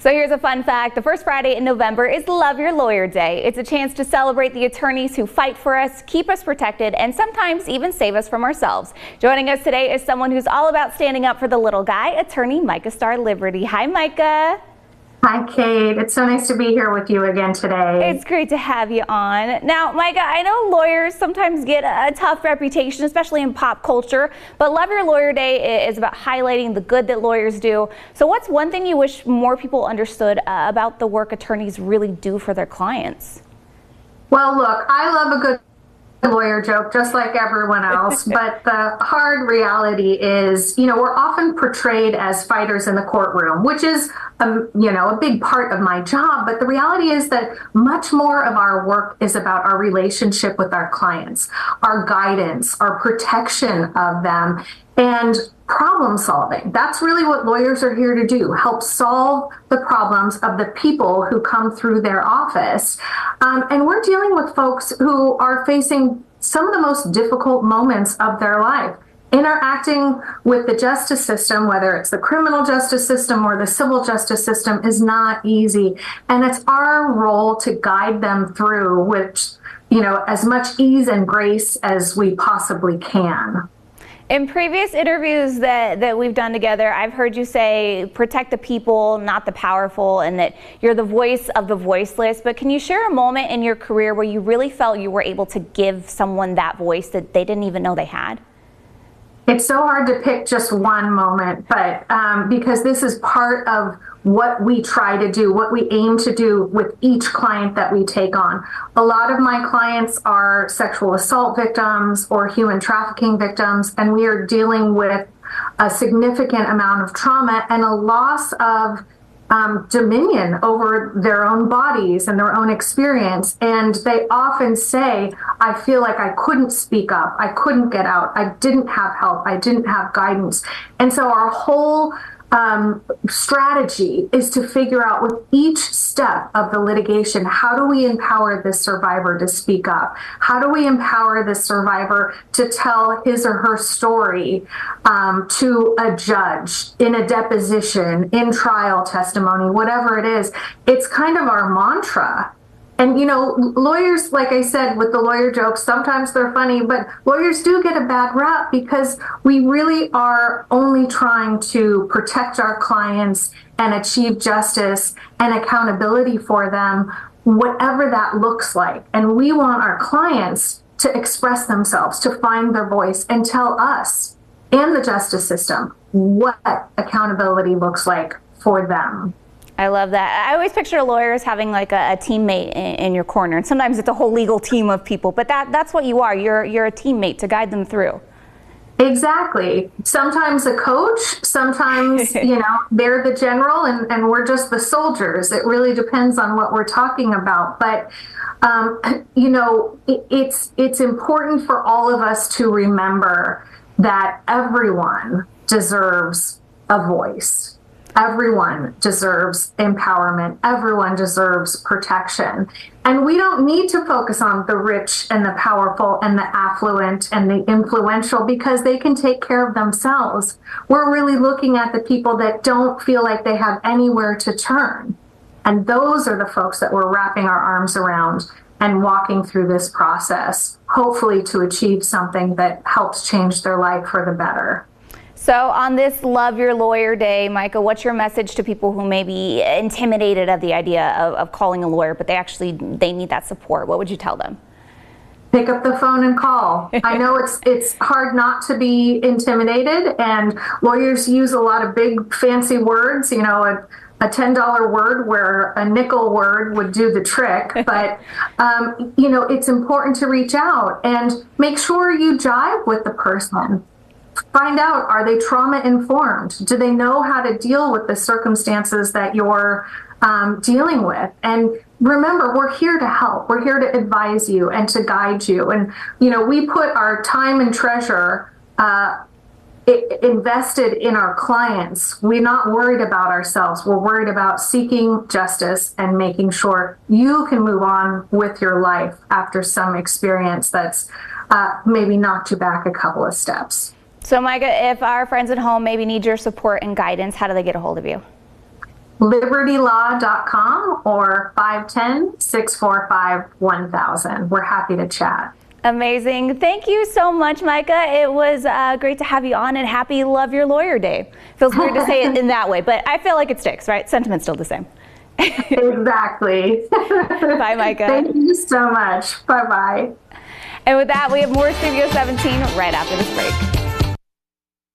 So here's a fun fact. The first Friday in November is Love Your Lawyer Day. It's a chance to celebrate the attorneys who fight for us, keep us protected, and sometimes even save us from ourselves. Joining us today is someone who's all about standing up for the little guy, attorney Micha Star Liberty. Hi, Micha. Hi, Kate. It's so nice to be here with you again today. It's great to have you on. Now, Micha, I know lawyers sometimes get a tough reputation, especially in pop culture, but Love Your Lawyer Day is about highlighting the good that lawyers do. So what's one thing you wish more people understood about the work attorneys really do for their clients? Well, look, I love a good lawyer joke just like everyone else, but the hard reality is, we're often portrayed as fighters in the courtroom, which is, a big part of my job. But the reality is that much more of our work is about our relationship with our clients, our guidance, our protection of them, and problem solving. That's really what lawyers are here to do, help solve the problems of the people who come through their office. And we're dealing with folks who are facing some of the most difficult moments of their life. Interacting with the justice system, whether it's the criminal justice system or the civil justice system, is not easy. And it's our role to guide them through with, as much ease and grace as we possibly can. In previous interviews that we've done together, I've heard you say protect the people, not the powerful, and that you're the voice of the voiceless. But can you share a moment in your career where you really felt you were able to give someone that voice that they didn't even know they had? It's so hard to pick just one moment, but because this is part of what we try to do, what we aim to do with each client that we take on. A lot of my clients are sexual assault victims or human trafficking victims, and we are dealing with a significant amount of trauma and a loss of dominion over their own bodies and their own experience. And they often say, I feel like I couldn't speak up, I couldn't get out, I didn't have help, I didn't have guidance. And so our whole strategy is to figure out with each step of the litigation, how do we empower this survivor to speak up? How do we empower this survivor to tell his or her story to a judge, in a deposition, in trial testimony, whatever it is? It's kind of our mantra. And, lawyers, like I said, with the lawyer jokes, sometimes they're funny, but lawyers do get a bad rap because we really are only trying to protect our clients and achieve justice and accountability for them, whatever that looks like. And we want our clients to express themselves, to find their voice and tell us and the justice system what accountability looks like for them. I love that. I always picture lawyers having like a teammate in your corner, and sometimes it's a whole legal team of people, but that's what you are. You're a teammate to guide them through. Exactly. Sometimes a coach, sometimes, they're the general and we're just the soldiers. It really depends on what we're talking about. But, it's important for all of us to remember that everyone deserves a voice. Everyone deserves empowerment. Everyone deserves protection. And we don't need to focus on the rich and the powerful and the affluent and the influential because they can take care of themselves. We're really looking at the people that don't feel like they have anywhere to turn. And those are the folks that we're wrapping our arms around and walking through this process, hopefully to achieve something that helps change their life for the better. So on this Love Your Lawyer Day, Micha, what's your message to people who may be intimidated of the idea of calling a lawyer, but they need that support? What would you tell them? Pick up the phone and call. I know it's hard not to be intimidated, and lawyers use a lot of big fancy words, a $10 word where a nickel word would do the trick. But, it's important to reach out and make sure you jive with the person. Find out, are they trauma informed? Do they know how to deal with the circumstances that you're dealing with? And remember, we're here to help. We're here to advise you and to guide you. And, we put our time and treasure invested in our clients. We're not worried about ourselves. We're worried about seeking justice and making sure you can move on with your life after some experience that's maybe knocked you back a couple of steps. So Micha, if our friends at home maybe need your support and guidance, how do they get a hold of you? libertylaw.com or 510-645-1000. We're happy to chat. Amazing. Thank you so much, Micha. It was great to have you on, and happy Love Your Lawyer Day. Feels weird to say it in that way, but I feel like it sticks, right? Sentiment's still the same. Exactly. Bye, Micha. Thank you so much. Bye-bye. And with that, we have more Studio 17 right after this break.